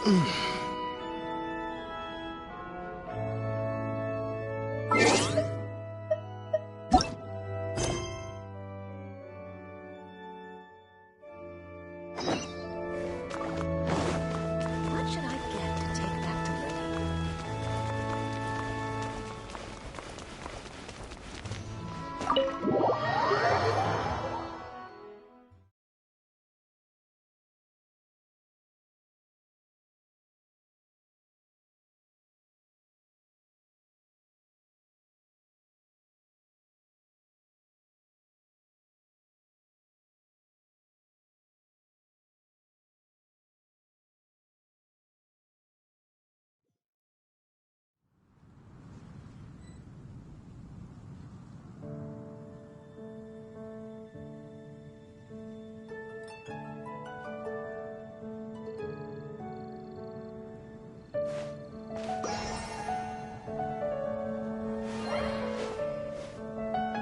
What should I get to take back to Lily?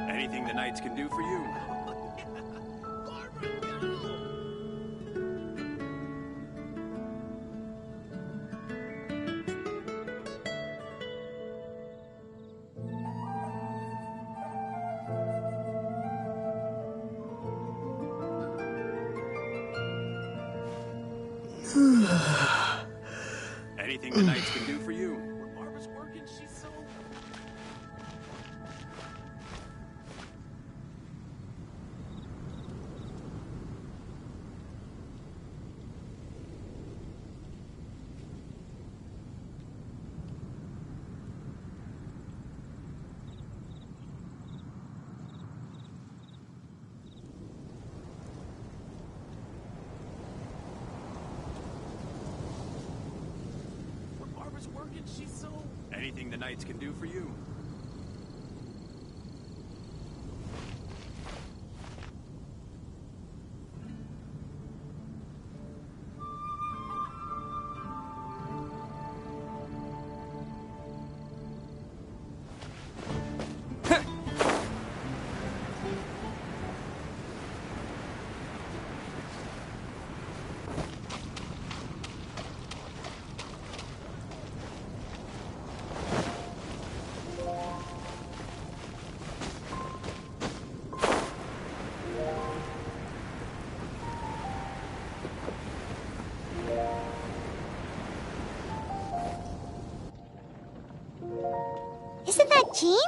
Anything the knights can do for you. Anything the knights can do for you. When Barbara's working, she's so... working, she's so... Anything the knights can do for you. Isn't that Jean?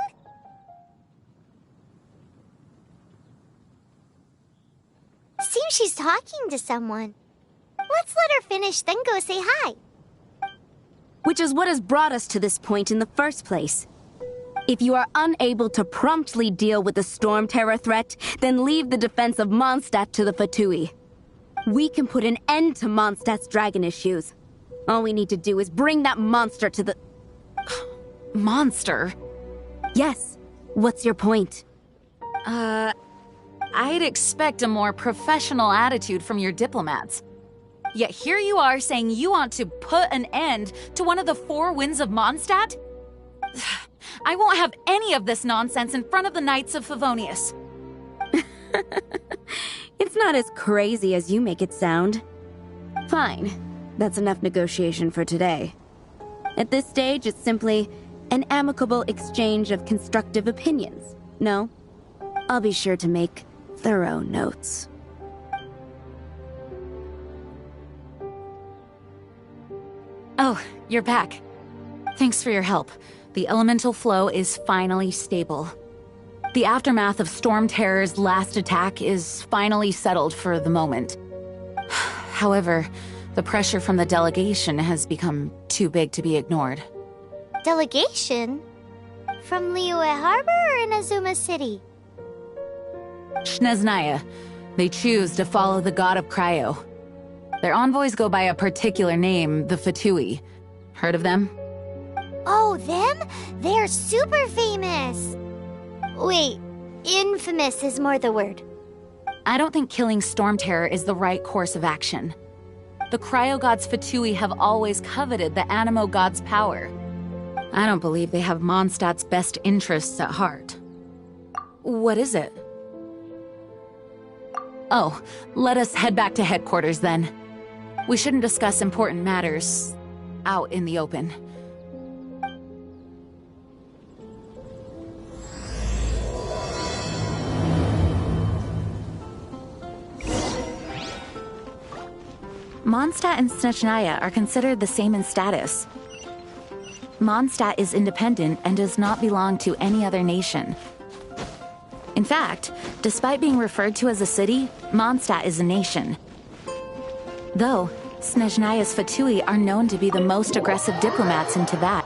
Seems she's talking to someone. Let's let her finish, then go say hi. Which is what has brought us to this point in the first place. If you are unable to promptly deal with the Storm Terror threat, then leave the defense of Mondstadt to the Fatui. We can put an end to Mondstadt's dragon issues. All we need to do is bring that monster to the... Monster? Yes. What's your point? I'd expect a more professional attitude from your diplomats. Yet here you are saying you want to put an end to one of the four winds of Mondstadt? I won't have any of this nonsense in front of the Knights of Favonius. It's not as crazy as you make it sound. Fine. That's enough negotiation for today. At this stage, it's simply an amicable exchange of constructive opinions. No? I'll be sure to make thorough notes. Oh, you're back. Thanks for your help. The elemental flow is finally stable. The aftermath of Storm Terror's last attack is finally settled for the moment. However, the pressure from the delegation has become too big to be ignored. Delegation? From Liyue Harbor or in Azuma City? Shneznaya. They choose to follow the god of Cryo. Their envoys go by a particular name, the Fatui. Heard of them? Oh, them? They're super famous! Wait, infamous is more the word. I don't think killing Storm Terror is the right course of action. The Cryo God's Fatui have always coveted the Animo God's power. I don't believe they have Mondstadt's best interests at heart. What is it? Oh, let us head back to headquarters then. We shouldn't discuss important matters out in the open. Mondstadt and Snezhnaya are considered the same in status. Mondstadt is independent and does not belong to any other nation. In fact, despite being referred to as a city, Mondstadt is a nation. Though, Snezhnaya's Fatui are known to be the most aggressive diplomats in Tibet.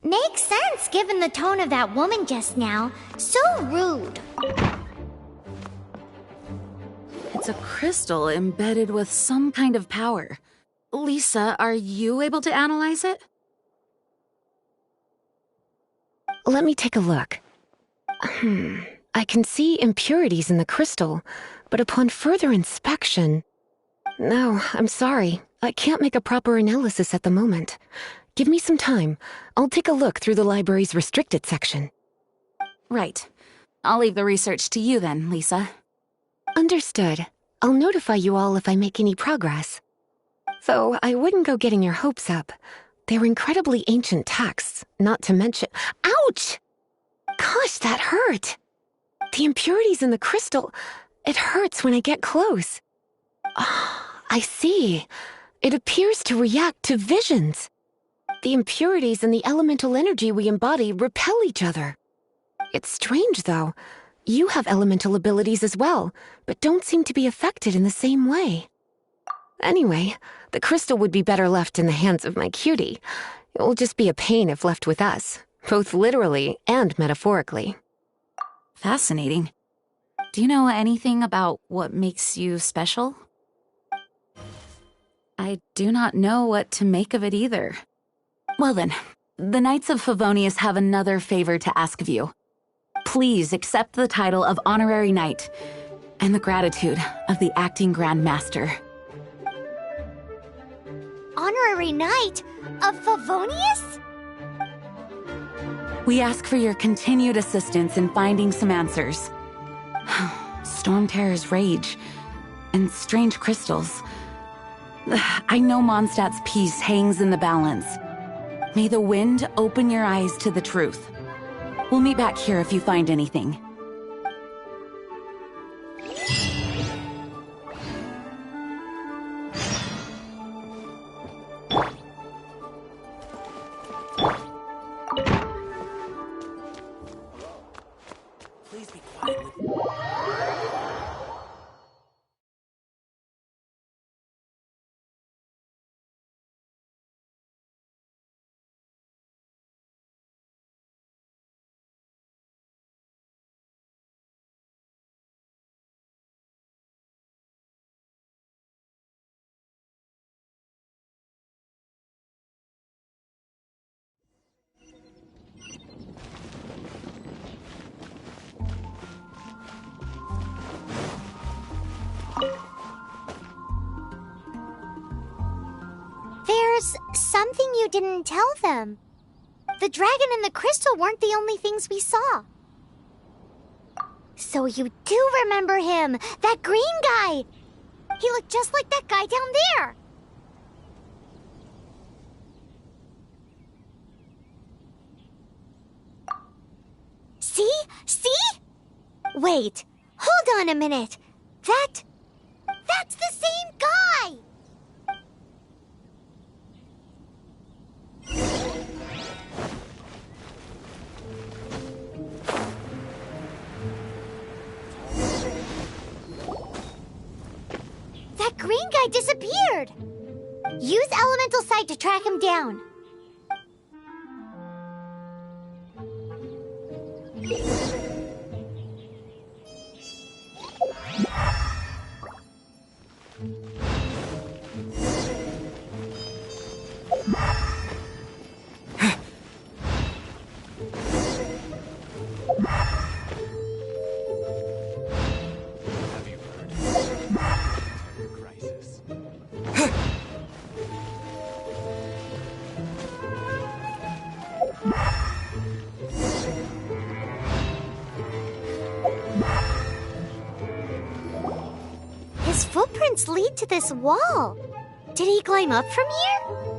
Makes sense given the tone of that woman just now. So rude. It's a crystal embedded with some kind of power. Lisa, are you able to analyze it? Let me take a look. I can see impurities in the crystal, but upon further inspection... No, I'm sorry. I can't make a proper analysis at the moment. Give me some time. I'll take a look through the library's restricted section. Right. I'll leave the research to you then, Lisa. Understood. I'll notify you all if I make any progress. Though I wouldn't go getting your hopes up. They're incredibly ancient texts, not to mention— Ouch! Gosh, that hurt! The impurities in the crystal— it hurts when I get close. Ah, I see. It appears to react to visions. The impurities and the elemental energy we embody repel each other. It's strange, though. You have elemental abilities as well, but don't seem to be affected in the same way. Anyway, the crystal would be better left in the hands of my cutie. It will just be a pain if left with us, both literally and metaphorically. Fascinating. Do you know anything about what makes you special? I do not know what to make of it either. Well then, the Knights of Favonius have another favor to ask of you. Please accept the title of Honorary Knight and the gratitude of the Acting Grand Master. Honorary Knight of Favonius? We ask for your continued assistance in finding some answers. Storm Terror's rage and strange crystals. I know Mondstadt's peace hangs in the balance. May the wind open your eyes to the truth. We'll meet back here if you find anything. Please be quiet. There's something you didn't tell them. The dragon and the crystal weren't the only things we saw. So you do remember him, that green guy. He looked just like that guy down there. See? See? Wait, hold on a minute. That's the same guy! That green guy disappeared! Use Elemental Sight to track him down. Have you heard? Terror crisis. footprints lead to this wall. Did he climb up from here?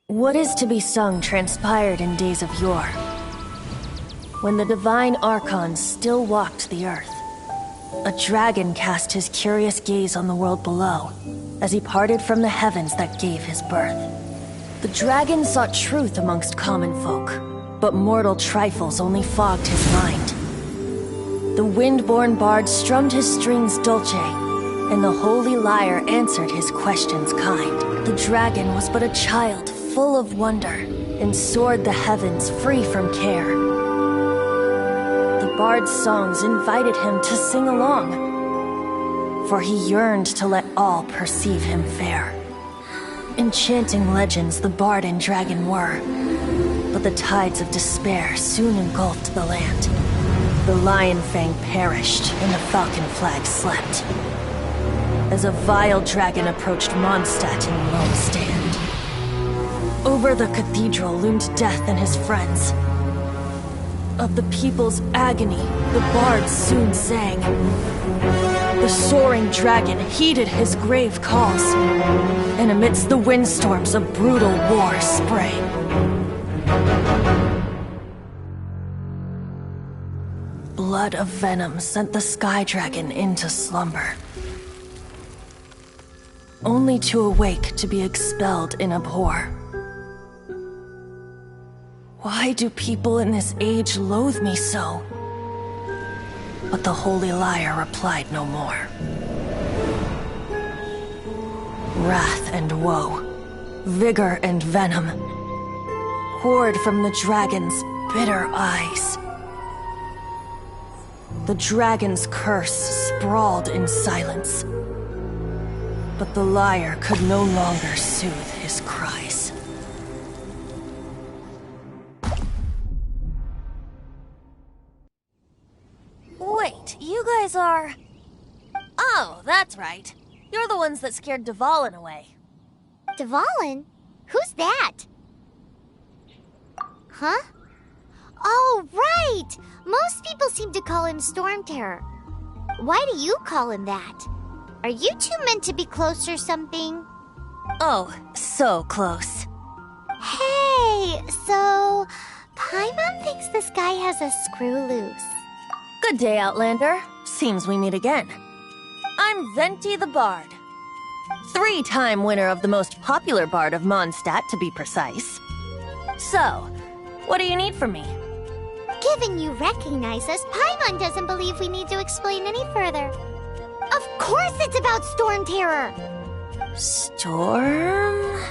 What is to be sung transpired in days of yore, when the divine archons still walked the earth. A dragon cast his curious gaze on the world below, as he parted from the heavens that gave his birth. The dragon sought truth amongst common folk, but mortal trifles only fogged his mind. The wind-born bard strummed his strings dulce, and the holy lyre answered his questions kind. The dragon was but a child, full of wonder, and soared the heavens free from care. The bard's songs invited him to sing along, for he yearned to let all perceive him fair. Enchanting legends the bard and dragon were, but the tides of despair soon engulfed the land. The lion fang perished, and the falcon flag slept, as a vile dragon approached Mondstadt in lone stand. Over the cathedral loomed death and his friends. Of the people's agony, the bard soon sang. The soaring dragon heeded his grave calls, and amidst the windstorms a brutal war sprang. Blood of venom sent the sky dragon into slumber, only to awake to be expelled in abhor. Why do people in this age loathe me so? But the holy lyre replied no more. Wrath and woe, vigor and venom, poured from the dragon's bitter eyes. The dragon's curse sprawled in silence, but the lyre could no longer soothe his cries. Wait, you guys are... Oh, that's right. You're the ones that scared Dvalin away. Dvalin? Who's that? Huh? Oh, right! Most people seem to call him Storm Terror. Why do you call him that? Are you two meant to be close or something? Oh, so close. Hey, so... Paimon thinks this guy has a screw loose. Good day, Outlander. Seems we meet again. I'm Venti the Bard. 3-time winner of the most popular bard of Mondstadt, to be precise. So, what do you need from me? Given you recognize us, Paimon doesn't believe we need to explain any further. Of course it's about Storm Terror! Storm?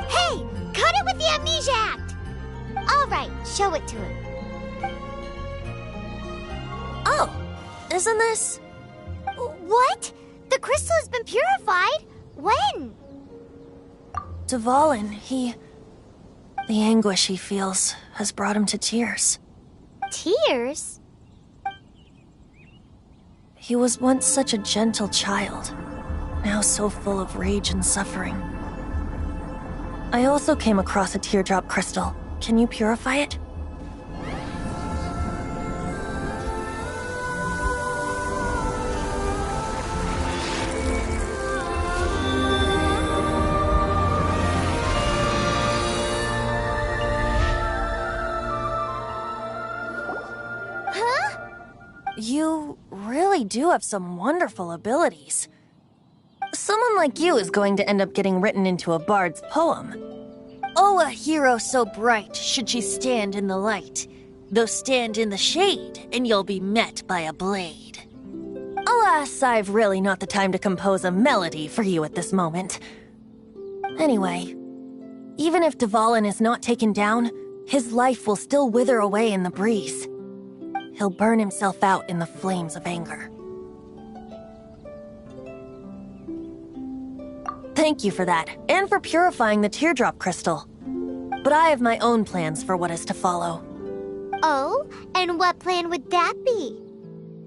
Hey, cut it with the Amnesia Act! Alright, show it to him. Oh, isn't this? What? The crystal has been purified? When? Dvalin, the anguish he feels has brought him to tears. Tears? He was once such a gentle child, now so full of rage and suffering. I also came across a teardrop crystal. Can you purify it? You really do have some wonderful abilities. Someone like you is going to end up getting written into a bard's poem. Oh, a hero so bright should she stand in the light, though stand in the shade, and you'll be met by a blade. Alas, I've really not the time to compose a melody for you at this moment. Anyway, even if Dvalin is not taken down, his life will still wither away in the breeze. He'll burn himself out in the flames of anger. Thank you for that, and for purifying the teardrop crystal. But I have my own plans for what is to follow. Oh, and what plan would that be?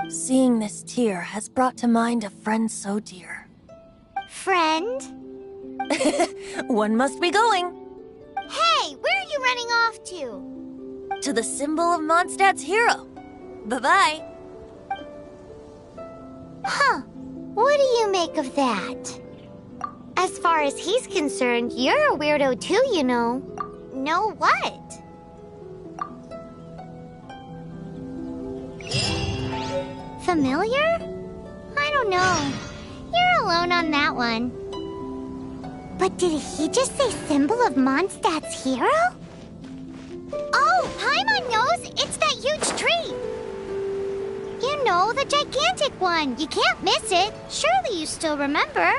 Seeing this tear has brought to mind a friend so dear. Friend? One must be going. Hey, where are you running off to? To the symbol of Mondstadt's hero. Bye-bye. Huh. What do you make of that? As far as he's concerned, you're a weirdo too, you know. Know what? Familiar? I don't know. You're alone on that one. But did he just say symbol of Mondstadt's hero? Oh, Paimon knows! It's that huge tree! You know, the gigantic one. You can't miss it. Surely you still remember.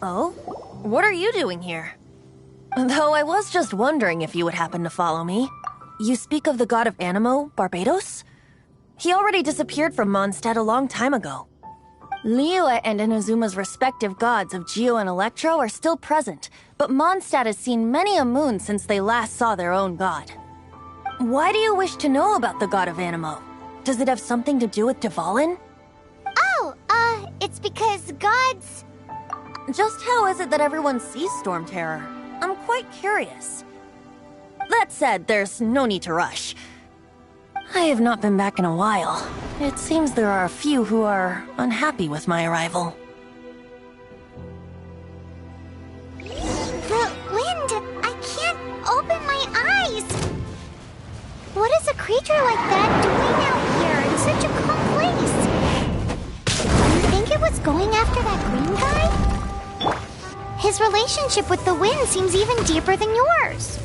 Oh? What are you doing here? Though I was just wondering if you would happen to follow me. You speak of the god of Animo, Barbados? He already disappeared from Mondstadt a long time ago. Liyue and Inazuma's respective gods of Geo and Electro are still present, but Mondstadt has seen many a moon since they last saw their own god. Why do you wish to know about the god of Animo? Does it have something to do with Dvalin? Oh, it's because gods... Just how is it that everyone sees Storm Terror? I'm quite curious. That said, there's no need to rush. I have not been back in a while. It seems there are a few who are unhappy with my arrival. The wind! I can't open my eyes! What is a creature like that doing out here in such a calm place? You think it was going after that green guy? His relationship with the wind seems even deeper than yours.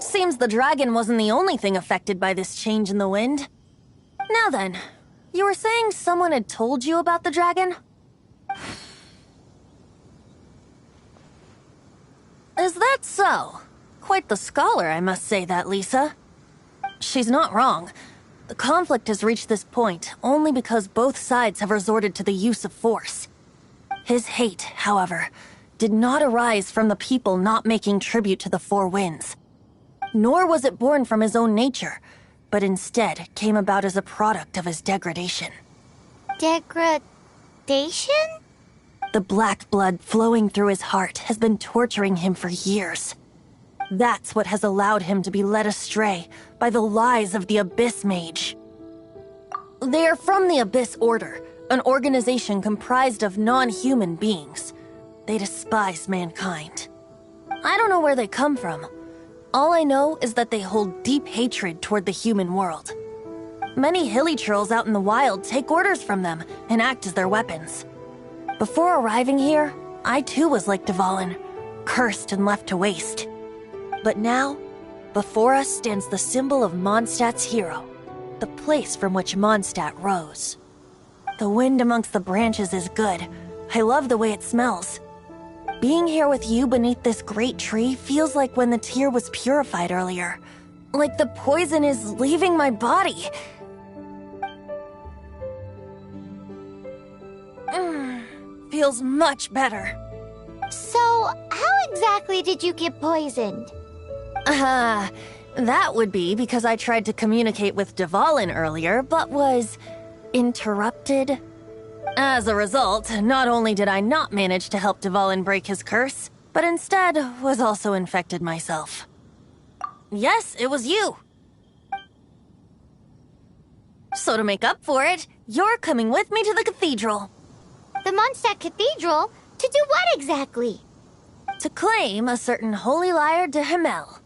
Seems the dragon wasn't the only thing affected by this change in the wind. Now then, you were saying someone had told you about the dragon? Is that so? Quite the scholar, I must say that, Lisa. She's not wrong. The conflict has reached this point only because both sides have resorted to the use of force. His hate, however, did not arise from the people not making tribute to the Four Winds. Nor was it born from his own nature, but instead came about as a product of his degradation. Degradation? The black blood flowing through his heart has been torturing him for years. That's what has allowed him to be led astray by the lies of the Abyss Mage. They are from the Abyss Order, an organization comprised of non-human beings. They despise mankind. I don't know where they come from. All I know is that they hold deep hatred toward the human world. Many hilly trolls out in the wild take orders from them and act as their weapons. Before arriving here, I too was like Dvalin, cursed and left to waste. But now, before us stands the symbol of Mondstadt's hero, the place from which Mondstadt rose. The wind amongst the branches is good. I love the way it smells. Being here with you beneath this great tree feels like when the tear was purified earlier. Like the poison is leaving my body. Feels much better. So, how exactly did you get poisoned? That would be because I tried to communicate with Dvalin earlier, but was interrupted. As a result, not only did I not manage to help Dvalin break his curse, but instead was also infected myself. Yes, it was you. So to make up for it, you're coming with me to the cathedral. The Mondstadt Cathedral? To do what exactly? To claim a certain holy lyre de Himmel.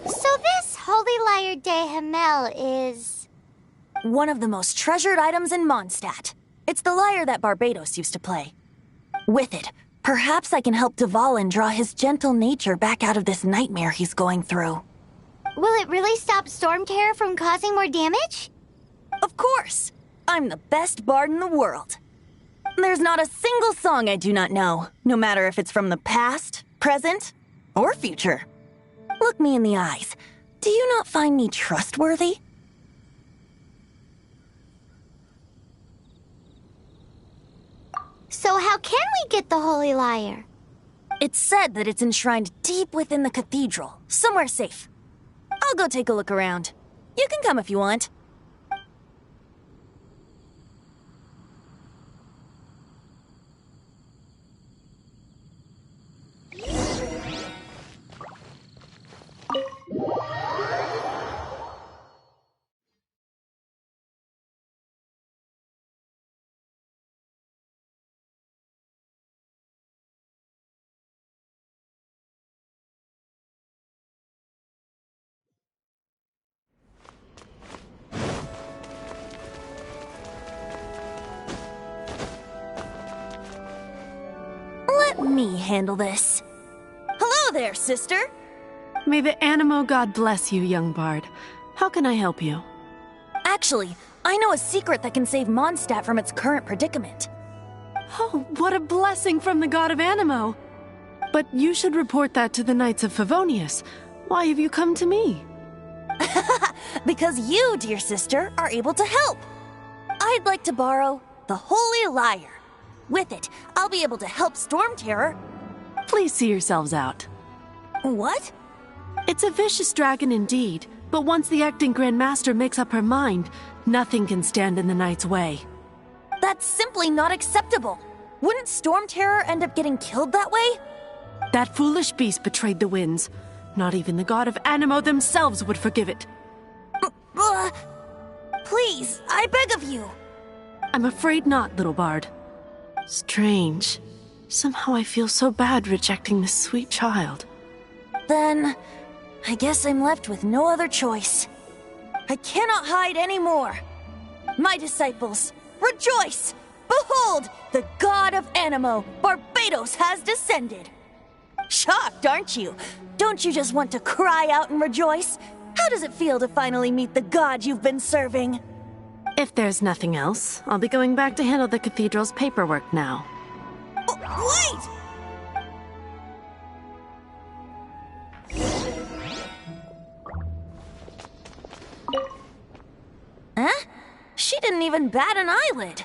So this Holy Lyre de Himmel is... One of the most treasured items in Mondstadt. It's the lyre that Barbados used to play. With it, perhaps I can help Dvalin draw his gentle nature back out of this nightmare he's going through. Will it really stop Storm Terror from causing more damage? Of course! I'm the best bard in the world. There's not a single song I do not know, no matter if it's from the past, present, or future. Look me in the eyes. Do you not find me trustworthy? So how can we get the Holy Lyre? It's said that it's enshrined deep within the cathedral, somewhere safe. I'll go take a look around. You can come if you want. Let me handle this. Hello there, sister! May the Animo God bless you, young bard. How can I help you? Actually, I know a secret that can save Mondstadt from its current predicament. Oh, what a blessing from the god of Animo! But you should report that to the Knights of Favonius. Why have you come to me? Because you, dear sister, are able to help. I'd like to borrow the Holy Lyre. With it, I'll be able to help Storm Terror. Please see yourselves out. What? It's a vicious dragon indeed, but once the acting Grand Master makes up her mind, nothing can stand in the Knight's way. That's simply not acceptable. Wouldn't Storm Terror end up getting killed that way? That foolish beast betrayed the winds. Not even the god of Animo themselves would forgive it. Please, I beg of you. I'm afraid not, little bard. Strange. Somehow I feel so bad rejecting this sweet child. Then, I guess I'm left with no other choice. I cannot hide anymore. My disciples, rejoice! Behold, the god of Animo, Barbados, has descended. Shocked, aren't you? Don't you just want to cry out and rejoice? How does it feel to finally meet the god you've been serving? If there's nothing else, I'll be going back to handle the cathedral's paperwork now. Wait! Huh? She didn't even bat an eyelid.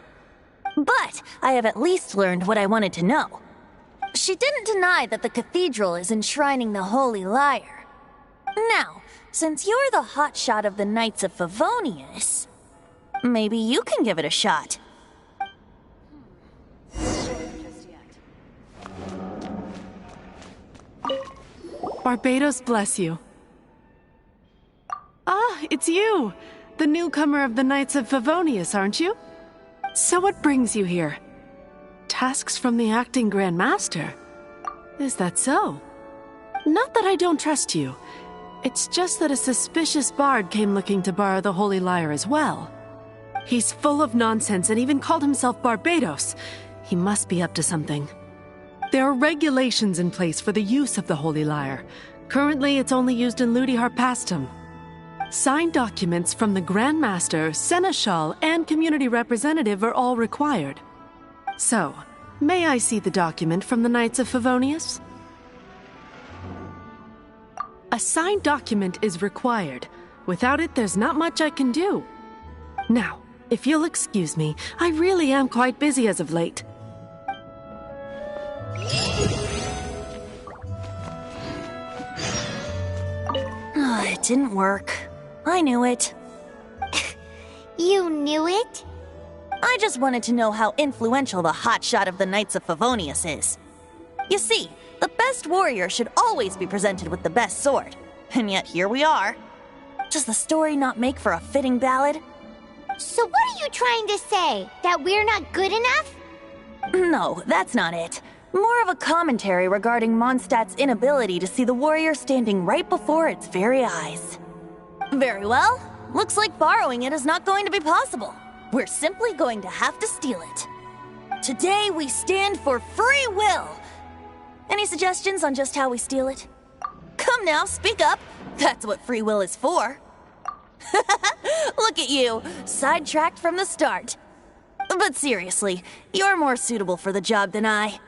But I have at least learned what I wanted to know. She didn't deny that the cathedral is enshrining the Holy Lyre. Now, since you're the hotshot of the Knights of Favonius, maybe you can give it a shot. Barbados bless you. Ah, it's you! The newcomer of the Knights of Favonius, aren't you? So what brings you here? Tasks from the acting Grand Master? Is that so? Not that I don't trust you. It's just that a suspicious bard came looking to borrow the Holy Lyre as well. He's full of nonsense and even called himself Barbados. He must be up to something. There are regulations in place for the use of the Holy Lyre. Currently, it's only used in Ludi Harpastum. Signed documents from the Grand Master, Seneschal, and community representative are all required. So, may I see the document from the Knights of Favonius? A signed document is required. Without it, there's not much I can do. Now, if you'll excuse me, I really am quite busy as of late. It didn't work. I knew it. You knew it? I just wanted to know how influential the hotshot of the Knights of Favonius is. You see, the best warrior should always be presented with the best sword. And yet here we are. Does the story not make for a fitting ballad? So what are you trying to say? That we're not good enough? No, that's not it. More of a commentary regarding Mondstadt's inability to see the warrior standing right before its very eyes. Very well. Looks like borrowing it is not going to be possible. We're simply going to have to steal it. Today we stand for free will. Any suggestions on just how we steal it? Come now, speak up. That's what free will is for. Look at you, sidetracked from the start. But seriously, you're more suitable for the job than I.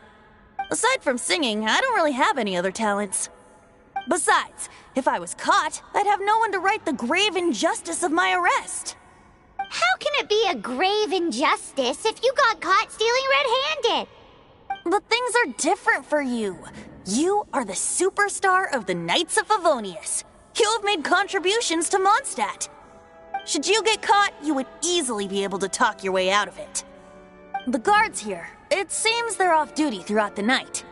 Aside from singing, I don't really have any other talents. Besides, if I was caught, I'd have no one to right the grave injustice of my arrest. How can it be a grave injustice if you got caught stealing red-handed? But things are different for you. You are the superstar of the Knights of Favonius. You have made contributions to Mondstadt. Should you get caught, you would easily be able to talk your way out of it. The guards here, it seems they're off duty throughout the night.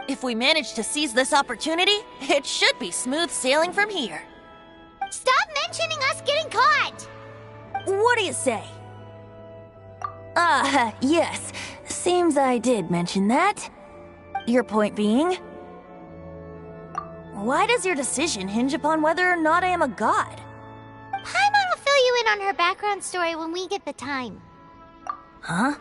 If we manage to seize this opportunity, it should be smooth sailing from here. Stop mentioning us getting caught! What do you say? Yes. Seems I did mention that. Your point being? Why does your decision hinge upon whether or not I am a god? Paimon will fill you in on her background story when we get the time. Huh?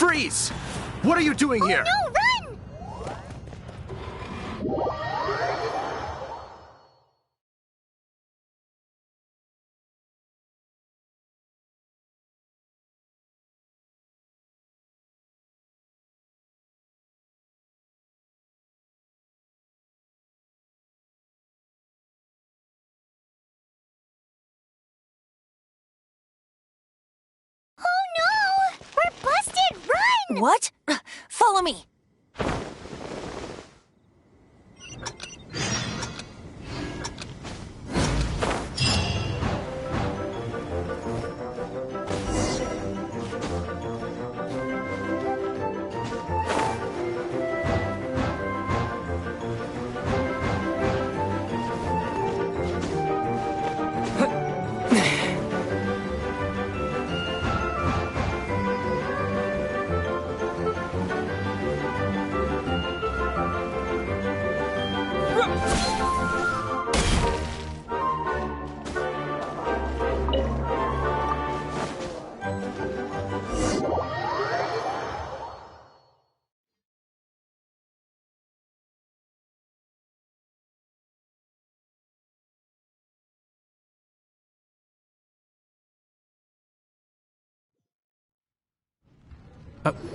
Freeze! What are you doing here? No, run! Oh no! We're busted! Run! What? Follow me.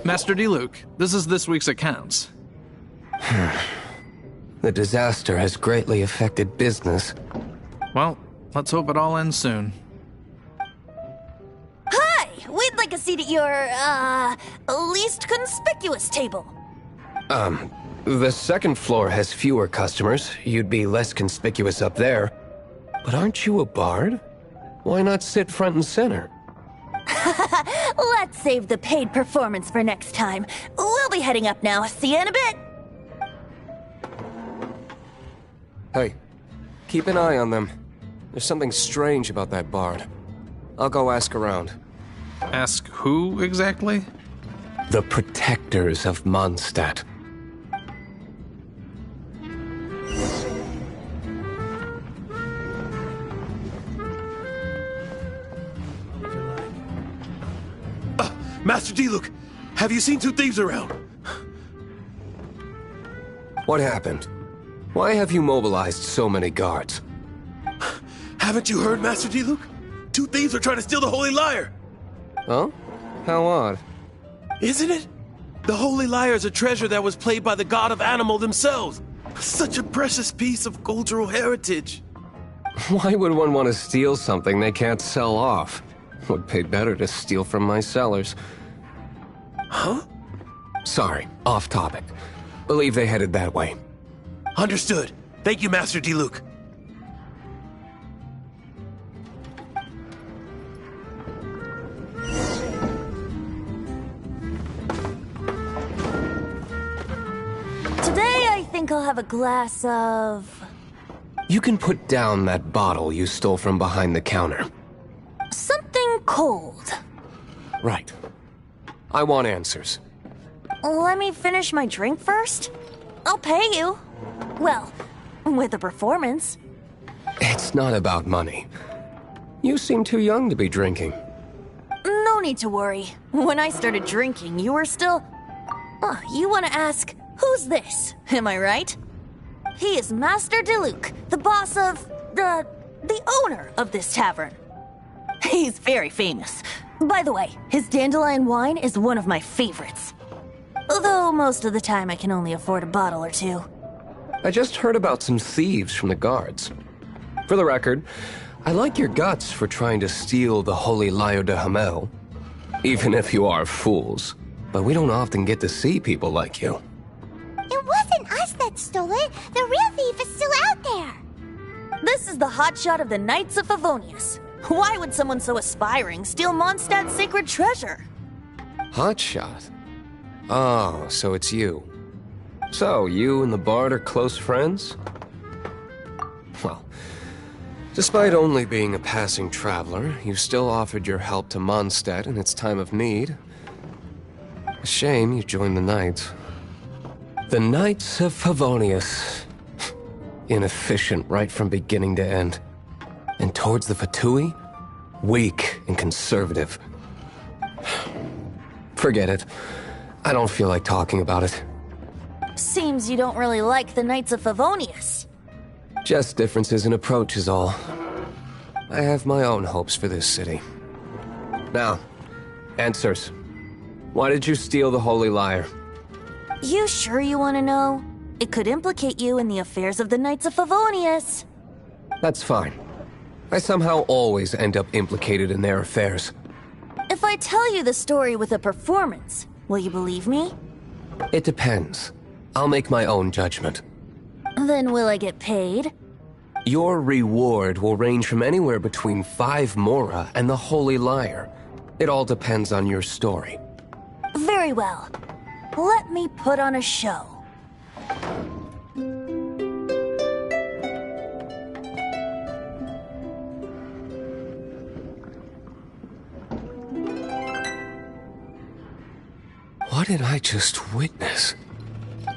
Master Diluc, this is this week's accounts. The disaster has greatly affected business. Well, let's hope it all ends soon. Hi! We'd like a seat at your, least conspicuous table. The second floor has fewer customers. You'd be less conspicuous up there. But aren't you a bard? Why not sit front and center? Let's save the paid performance for next time. We'll be heading up now. See you in a bit. Hey, keep an eye on them. There's something strange about that bard. I'll go ask around. Ask who exactly? The protectors of Mondstadt. Master Diluc, have you seen two thieves around? What happened? Why have you mobilized so many guards? Haven't you heard, Master Diluc? Two thieves are trying to steal the Holy Lyre. Oh? How odd. Isn't it? The Holy Lyre is a treasure that was played by the god of animal themselves. Such a precious piece of cultural heritage. Why would one want to steal something they can't sell off? Would pay better to steal from my sellers. Huh? Sorry, off topic. Believe they headed that way. Understood. Thank you, Master Diluc. Today, I think I'll have a glass of... You can put down that bottle you stole from behind the counter. something cold. Right. I want answers. Let me finish my drink first. I'll pay you. Well, with a performance. It's not about money. You seem too young to be drinking. No need to worry. When I started drinking, you were still... Oh, you want to ask, who's this? Am I right? He is Master Diluc, the boss of... the owner of this tavern. He's very famous. By the way, his dandelion wine is one of my favorites. Although most of the time I can only afford a bottle or two. I just heard about some thieves from the guards. For the record, I like your guts for trying to steal the Holy Lyre de Hamel. Even if you are fools. But we don't often get to see people like you. It wasn't us that stole it. The real thief is still out there. This is the hotshot of the Knights of Favonius. Why would someone so aspiring steal Mondstadt's sacred treasure? Hotshot? Oh, so it's you. So, you and the Bard are close friends? Well, despite only being a passing traveler, you still offered your help to Mondstadt in its time of need. A shame you joined the Knights. The Knights of Favonius. Inefficient right from beginning to end. And towards the Fatui, weak and conservative. Forget it. I don't feel like talking about it. Seems you don't really like the Knights of Favonius. Just differences in approach is all. I have my own hopes for this city. Now, answers. Why did you steal the Holy Lyre? You sure you want to know? It could implicate you in the affairs of the Knights of Favonius. That's fine. I somehow always end up implicated in their affairs. If I tell you the story with a performance, will you believe me? It depends. I'll make my own judgment. Then will I get paid? Your reward will range from anywhere between 5 Mora and the Holy Lyre. It all depends on your story. Very well. Let me put on a show. What did I just witness?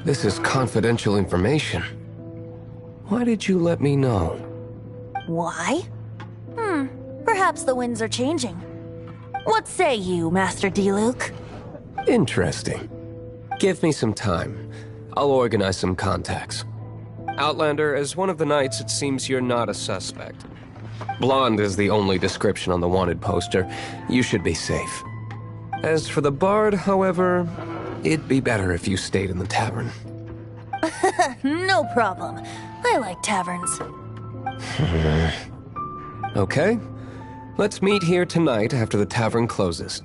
This is confidential information. Why did you let me know? Why? Perhaps the winds are changing. What say you, Master Diluc? Interesting. Give me some time. I'll organize some contacts. Outlander, as one of the knights, it seems you're not a suspect. Blonde is the only description on the wanted poster. You should be safe. As for the bard, however, it'd be better if you stayed in the tavern. No problem. I like taverns. Okay. Let's meet here tonight after the tavern closes.